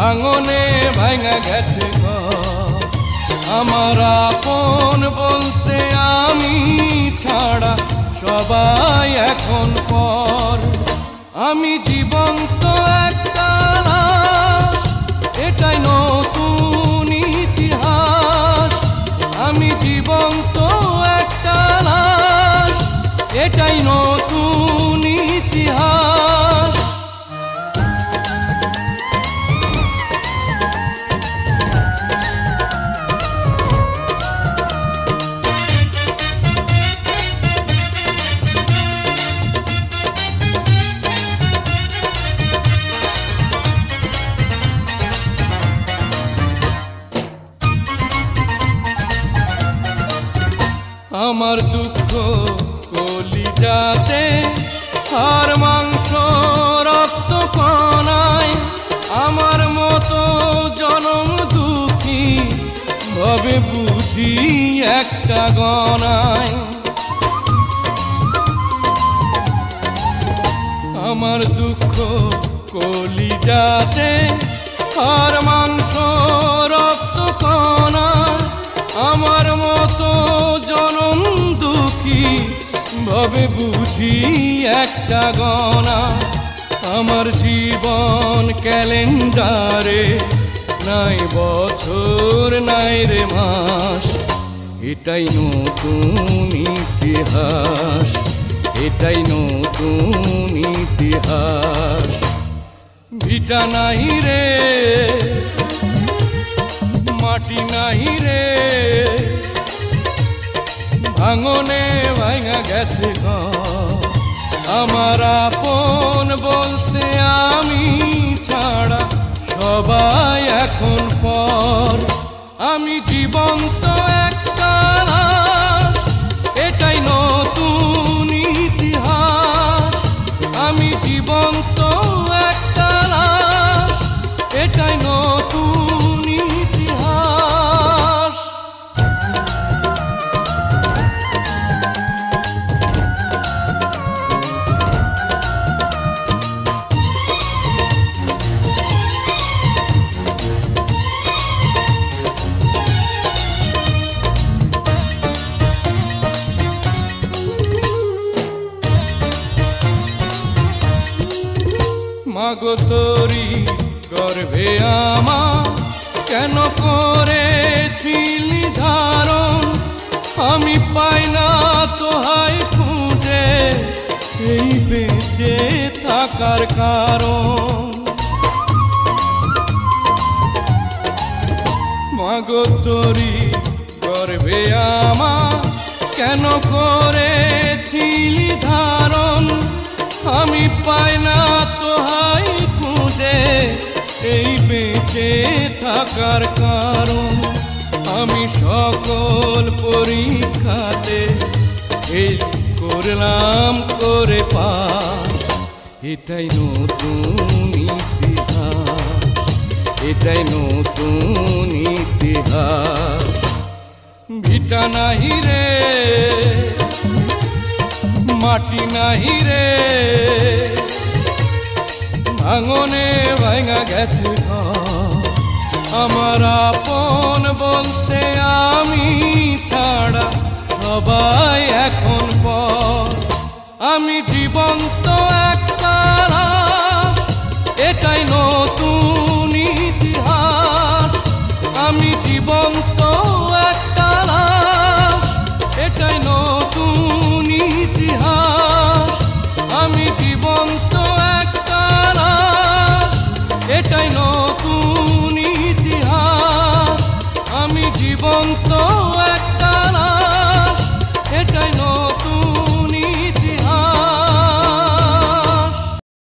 ভাঙনে ভাঙা গেছে ঘর। আমার আপন বলতে আমি ছাড়া সবাই এখন পর। আমি জীবন্ত একটা লাশ, এটাই নতুন ইতিহাস। আমি জীবন্ত একটা লাশ, এটাই নতুন ইতিহাস। আমার দুঃখ কলিজাতে, হাড় মাংস রক্ত কণায়, আমার মতো জনম দুঃখী ভাবে বুঝি একটা গণায়। আমার দুঃখ কলিজাতে, হাড় মাংস রক্ত কণায়, আমার মতো জনম দুঃখী ভাবে বুঝি একটা গণা। আমার জীবন ক্যালেন্ডারে নাই বছর নাই রে মাস, এটাই নতুন ইতিহাস, এটাই নতুন ইতিহাস। ভিটা নাই রে, মাটি নাই রে, ভাঙনে ভাঙা গেছে ঘর। আমার আপন বলতে আমি ছাড়া সবাই এখন পর। আমি জীবন্ত একটা লাশ, এটাই নতুন ইতিহাস। আমি জীবন্ত একটা লাশ, এটাই নতুন ইতিহাস। মাগো তোরি গর্ভে আমার কেন করেছিলি ধারণ, আমি পাই না তোহাই খুঁজে এই বেঁচে থাকার কারণ। মাগো তোরি গর্ভে আমার কেন করেছিলি ধারণ, আমি পাই না তোহাই খুঁজে এই বেঁচে থাকার কারণ। আমি সকল পরীক্ষাতে এই করলাম করে পাস, এটাই নতুন ইতিহাস, এটাই নতুন ইতিহাস। ভিটা নাহি রে, মাটি নাহি রে, ভাঙনে ভাঙা গেছে ঘর। আমার আপন বলতে আমি ছাড়া সবাই এখন পর। আমি জীবন্ত